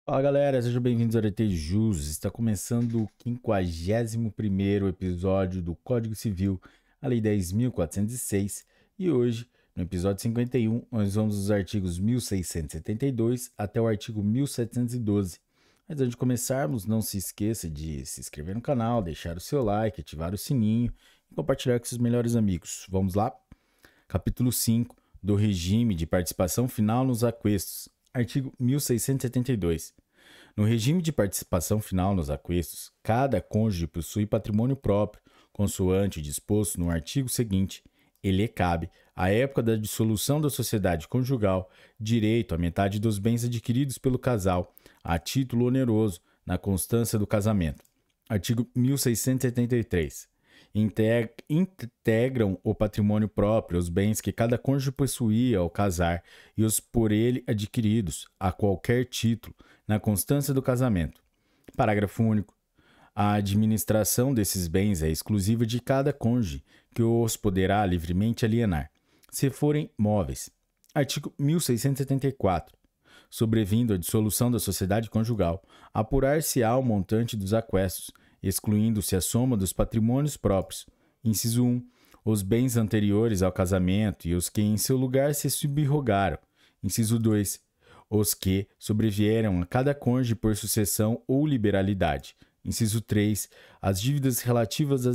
Fala galera, sejam bem-vindos ao DT Jus. Está começando o 51º episódio do Código Civil, a Lei 10.406, e hoje, no episódio 51, nós vamos dos artigos 1672 até o artigo 1712. Mas antes de começarmos, não se esqueça de se inscrever no canal, deixar o seu like, ativar o sininho e compartilhar com seus melhores amigos. Vamos lá? Capítulo 5 do Regime de Participação Final nos Aquestos. Artigo 1672. No regime de participação final nos aquestos, cada cônjuge possui patrimônio próprio, consoante o disposto no artigo seguinte. Ele cabe, à época da dissolução da sociedade conjugal, direito à metade dos bens adquiridos pelo casal, a título oneroso, na constância do casamento. Artigo 1673. Integram o patrimônio próprio os bens que cada cônjuge possuía ao casar e os por ele adquiridos, a qualquer título, na constância do casamento. Parágrafo único. A administração desses bens é exclusiva de cada cônjuge, que os poderá livremente alienar, se forem móveis. Artigo 1674. Sobrevindo a dissolução da sociedade conjugal, apurar-se-á o montante dos aquestos, excluindo-se a soma dos patrimônios próprios. Inciso 1. Os bens anteriores ao casamento e os que em seu lugar se subrogaram. Inciso 2. Os que sobrevieram a cada cônjuge por sucessão ou liberalidade. Inciso 3. As dívidas relativas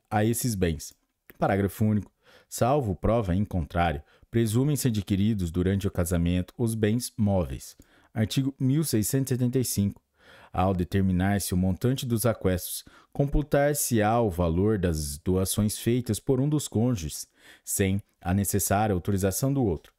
a esses bens. Parágrafo único. Salvo prova em contrário, presumem-se adquiridos durante o casamento os bens móveis. Artigo 1675. Ao determinar-se o montante dos aquestos, computar-se-á o valor das doações feitas por um dos cônjuges, sem a necessária autorização do outro.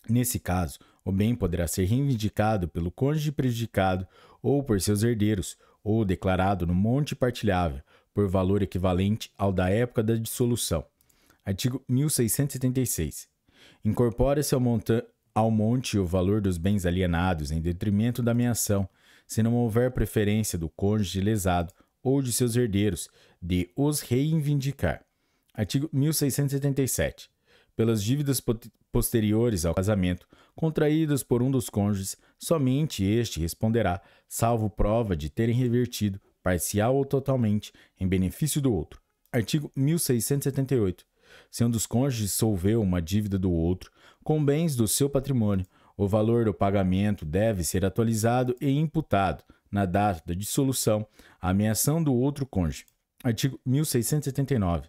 Nesse caso, o bem poderá ser reivindicado pelo cônjuge prejudicado ou por seus herdeiros, ou declarado no monte partilhável, por valor equivalente ao da época da dissolução. Artigo 1676. Incorpora-se ao monte o valor dos bens alienados em detrimento da meação, se não houver preferência do cônjuge lesado ou de seus herdeiros de os reivindicar. Artigo 1677. Pelas dívidas posteriores ao casamento, contraídas por um dos cônjuges, somente este responderá, salvo prova de terem revertido, parcial ou totalmente, em benefício do outro. Artigo 1678. Se um dos cônjuges solveu uma dívida do outro, com bens do seu patrimônio, o valor do pagamento deve ser atualizado e imputado, na data da dissolução, à ameação do outro cônjuge. Artigo 1679.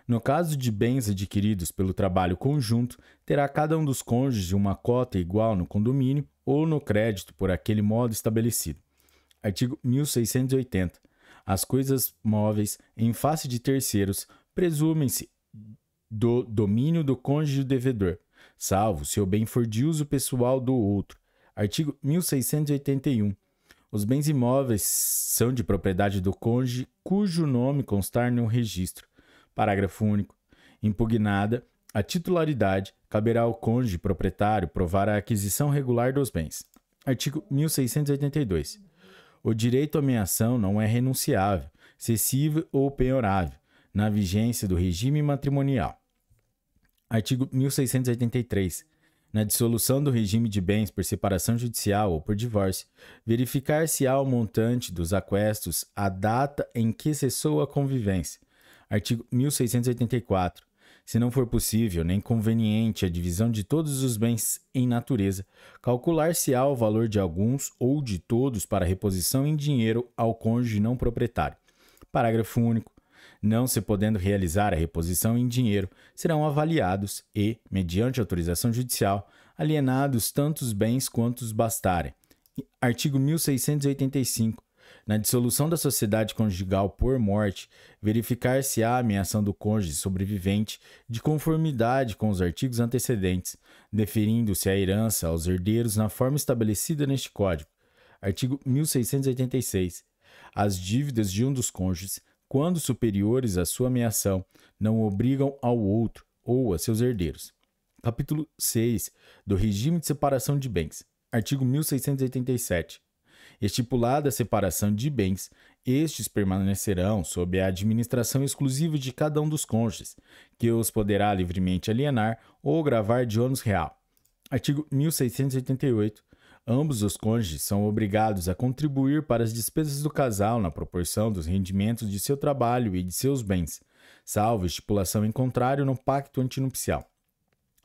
No caso de bens adquiridos pelo trabalho conjunto, terá cada um dos cônjuges uma cota igual no condomínio ou no crédito por aquele modo estabelecido. Artigo 1680. As coisas móveis, em face de terceiros, presumem-se do domínio do cônjuge devedor, salvo se o bem for de uso pessoal do outro. Artigo 1681. Os bens imóveis são de propriedade do cônjuge cujo nome constar no registro. Parágrafo único. Impugnada a titularidade, caberá ao cônjuge proprietário provar a aquisição regular dos bens. Artigo 1682. O direito à meação não é renunciável, cessível ou penhorável, na vigência do regime matrimonial. Artigo 1683. Na dissolução do regime de bens por separação judicial ou por divórcio, verificar-se-á o montante dos aquestos à data em que cessou a convivência. Artigo 1684. Se não for possível nem conveniente a divisão de todos os bens em natureza, calcular-se-á o valor de alguns ou de todos para reposição em dinheiro ao cônjuge não proprietário. Parágrafo único. Não se podendo realizar a reposição em dinheiro, serão avaliados e, mediante autorização judicial, alienados tantos bens quantos bastarem. Artigo 1685. Na dissolução da sociedade conjugal por morte, verificar-se-á a ameação do cônjuge sobrevivente de conformidade com os artigos antecedentes, deferindo-se a herança aos herdeiros na forma estabelecida neste Código. Artigo 1686. As dívidas de um dos cônjuges, quando superiores à sua ameação, não obrigam ao outro ou a seus herdeiros. Capítulo 6 do Regime de Separação de Bens. Artigo 1687. Estipulada a separação de bens, estes permanecerão sob a administração exclusiva de cada um dos cônjuges, que os poderá livremente alienar ou gravar de ônus real. Artigo 1688. Ambos os cônjuges são obrigados a contribuir para as despesas do casal na proporção dos rendimentos de seu trabalho e de seus bens, salvo estipulação em contrário no pacto antinupcial.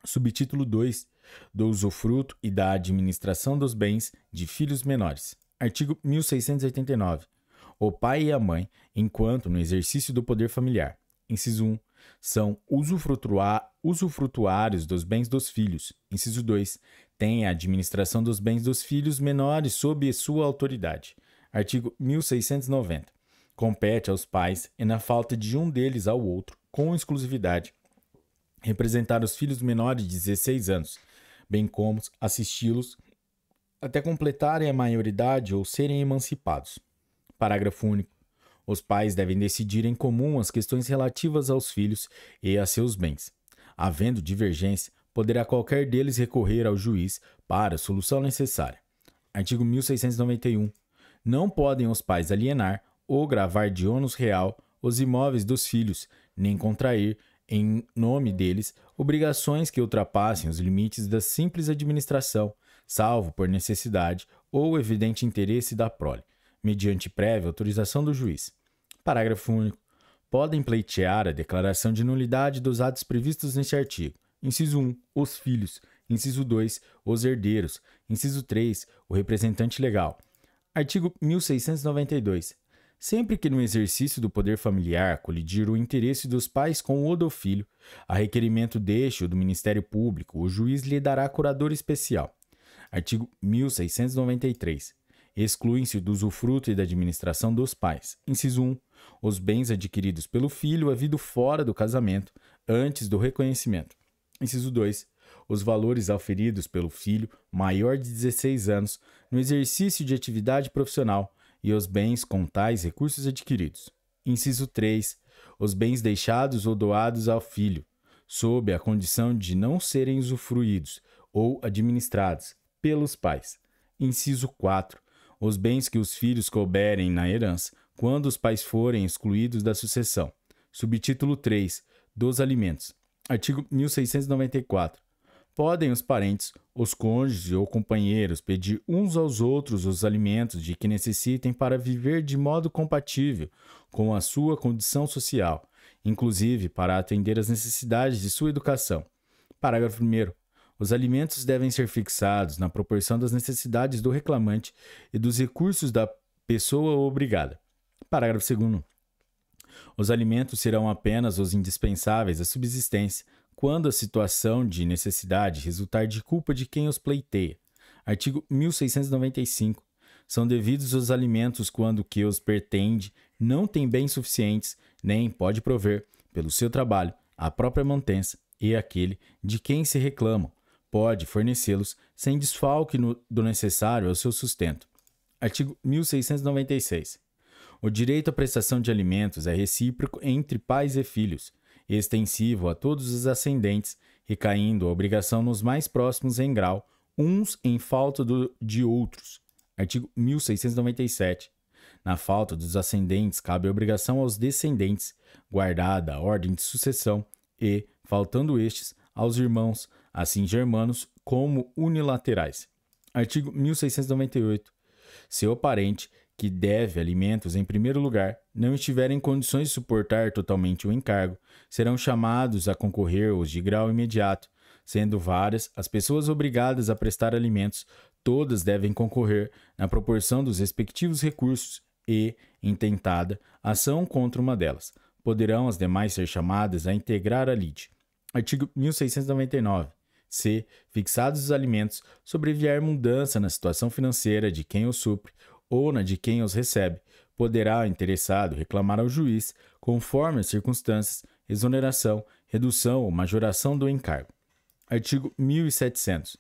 Subtítulo 2. Do usufruto e da administração dos bens de filhos menores. Artigo 1689. O pai e a mãe, enquanto no exercício do poder familiar. Inciso 1. São usufrutuários dos bens dos filhos. Inciso 2. Têm a administração dos bens dos filhos menores sob sua autoridade. Artigo 1690. Compete aos pais, e na falta de um deles ao outro, com exclusividade, representar os filhos menores de 16 anos, bem como assisti-los até completarem a maioridade ou serem emancipados. Parágrafo único. Os pais devem decidir em comum as questões relativas aos filhos e a seus bens. Havendo divergência, poderá qualquer deles recorrer ao juiz para a solução necessária. Artigo 1691. Não podem os pais alienar ou gravar de ônus real os imóveis dos filhos, nem contrair, em nome deles, obrigações que ultrapassem os limites da simples administração, salvo por necessidade ou evidente interesse da prole, mediante prévia autorização do juiz. Parágrafo único. Podem pleitear a declaração de nulidade dos atos previstos neste artigo. Inciso 1. Os filhos. Inciso 2. Os herdeiros. Inciso 3. O representante legal. Artigo 1692. Sempre que no exercício do poder familiar colidir o interesse dos pais com o do filho, a requerimento deste ou do Ministério Público, o juiz lhe dará curador especial. Artigo 1693. Excluem-se do usufruto e da administração dos pais. Inciso 1. Os bens adquiridos pelo filho havido fora do casamento, antes do reconhecimento. Inciso 2. Os valores auferidos pelo filho maior de 16 anos no exercício de atividade profissional e os bens com tais recursos adquiridos. Inciso 3. Os bens deixados ou doados ao filho, sob a condição de não serem usufruídos ou administrados pelos pais. Inciso 4. Os bens que os filhos couberem na herança, quando os pais forem excluídos da sucessão. Subtítulo 3. Dos alimentos. Artigo 1694. Podem os parentes, os cônjuges ou companheiros pedir uns aos outros os alimentos de que necessitem para viver de modo compatível com a sua condição social, inclusive para atender às necessidades de sua educação. Parágrafo 1º. Os alimentos devem ser fixados na proporção das necessidades do reclamante e dos recursos da pessoa obrigada. Parágrafo 2º. Os alimentos serão apenas os indispensáveis à subsistência, quando a situação de necessidade resultar de culpa de quem os pleiteia. Artigo 1695. São devidos os alimentos quando que os pretende não tem bens suficientes, nem pode prover, pelo seu trabalho, a própria mantença e aquele de quem se reclamam, pode fornecê-los sem desfalque do necessário ao seu sustento. Artigo 1696. O direito à prestação de alimentos é recíproco entre pais e filhos, extensivo a todos os ascendentes, recaindo a obrigação nos mais próximos em grau, uns em falta de outros. Artigo 1697. Na falta dos ascendentes, cabe a obrigação aos descendentes, guardada a ordem de sucessão, e, faltando estes, aos irmãos, assim germanos como unilaterais. Artigo 1698. Se o parente, que deve alimentos em primeiro lugar, não estiver em condições de suportar totalmente o encargo, serão chamados a concorrer os de grau imediato. Sendo várias as pessoas obrigadas a prestar alimentos, todas devem concorrer na proporção dos respectivos recursos e, intentada, ação contra uma delas. Poderão as demais ser chamadas a integrar a lide. Artigo 1699. Se, fixados os alimentos, sobrevier mudança na situação financeira de quem os supre ou na de quem os recebe, poderá o interessado reclamar ao juiz, conforme as circunstâncias, exoneração, redução ou majoração do encargo. Artigo 1700.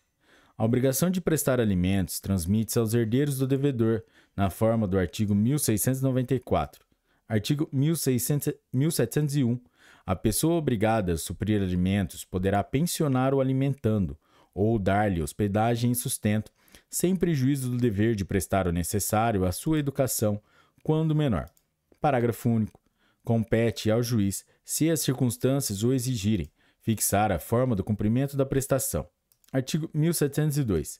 A obrigação de prestar alimentos transmite-se aos herdeiros do devedor, na forma do artigo 1694. Artigo 1701. A pessoa obrigada a suprir alimentos poderá pensionar o alimentando, ou dar-lhe hospedagem e sustento, sem prejuízo do dever de prestar o necessário à sua educação, quando menor. Parágrafo único. Compete ao juiz, se as circunstâncias o exigirem, fixar a forma do cumprimento da prestação. Artigo 1702.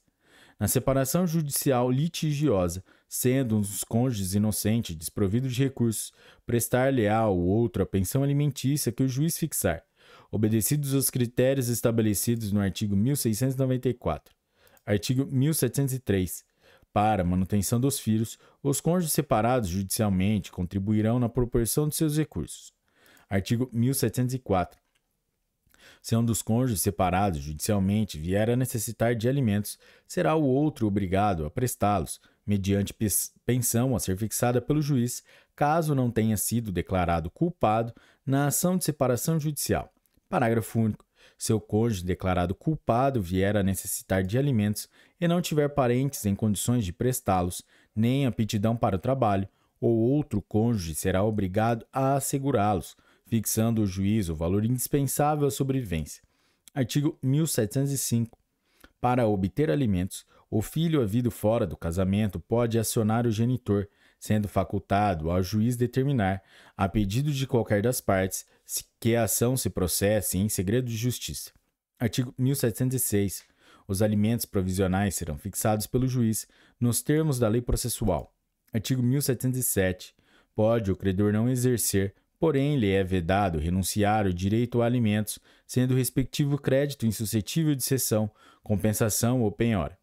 Na separação judicial litigiosa, sendo um dos cônjuges inocente, desprovido de recursos, prestar-lhe ao outro a pensão alimentícia que o juiz fixar, obedecidos os critérios estabelecidos no artigo 1694. Artigo 1703. Para a manutenção dos filhos, os cônjuges separados judicialmente contribuirão na proporção de seus recursos. Artigo 1704. Se um dos cônjuges separados judicialmente vier a necessitar de alimentos, será o outro obrigado a prestá-los, mediante pensão a ser fixada pelo juiz, caso não tenha sido declarado culpado na ação de separação judicial. Parágrafo único. Se o cônjuge declarado culpado vier a necessitar de alimentos e não tiver parentes em condições de prestá-los, nem aptidão para o trabalho, o outro cônjuge será obrigado a assegurá-los, fixando o juiz o valor indispensável à sobrevivência. Artigo 1705. Para obter alimentos, o filho havido fora do casamento pode acionar o genitor, sendo facultado ao juiz determinar, a pedido de qualquer das partes, que a ação se processe em segredo de justiça. Artigo 1706. Os alimentos provisionais serão fixados pelo juiz nos termos da lei processual. Artigo 1707. Pode o credor não exercer, porém lhe é vedado renunciar o direito a alimentos, sendo o respectivo crédito insuscetível de cessão, compensação ou penhora.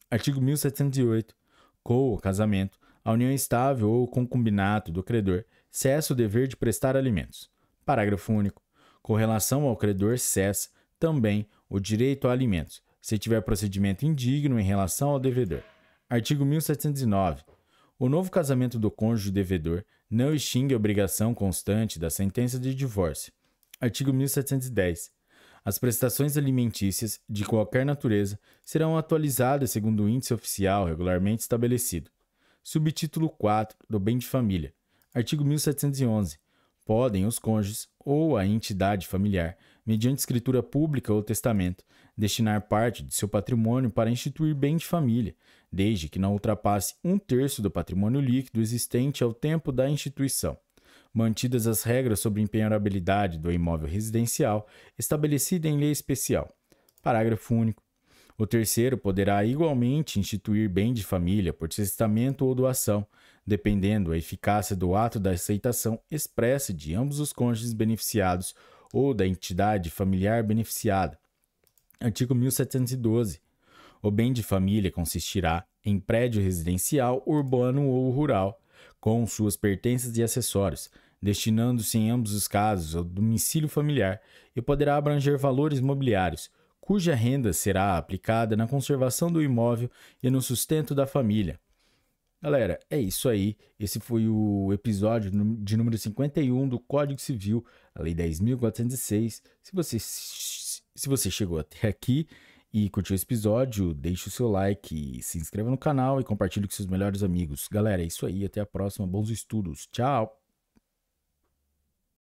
Artigo 1708. Com o casamento, a união estável ou o concubinato do credor cessa o dever de prestar alimentos. Parágrafo único. Com relação ao credor, cessa também o direito a alimentos, se tiver procedimento indigno em relação ao devedor. Artigo 1709. O novo casamento do cônjuge devedor não extingue a obrigação constante da sentença de divórcio. Artigo 1710. As prestações alimentícias, de qualquer natureza, serão atualizadas segundo o índice oficial regularmente estabelecido. Subtítulo 4 do Bem de Família. Artigo 1711. Podem os cônjuges ou a entidade familiar, mediante escritura pública ou testamento, destinar parte de seu patrimônio para instituir bem de família, desde que não ultrapasse 1/3 do patrimônio líquido existente ao tempo da instituição, mantidas as regras sobre empenhorabilidade do imóvel residencial estabelecida em lei especial. Parágrafo único. O terceiro poderá igualmente instituir bem de família por testamento ou doação, dependendo a eficácia do ato da aceitação expressa de ambos os cônjuges beneficiados ou da entidade familiar beneficiada. Artigo 1712. O bem de família consistirá em prédio residencial, urbano ou rural, com suas pertences e acessórios, destinando-se em ambos os casos ao domicílio familiar e poderá abranger valores mobiliários, cuja renda será aplicada na conservação do imóvel e no sustento da família. Galera, é isso aí. Esse foi o episódio de número 51 do Código Civil, a Lei 10.406. Se você chegou até aqui e curtiu esse episódio, deixe o seu like, se inscreva no canal e compartilhe com seus melhores amigos. Galera, é isso aí. Até a próxima. Bons estudos. Tchau!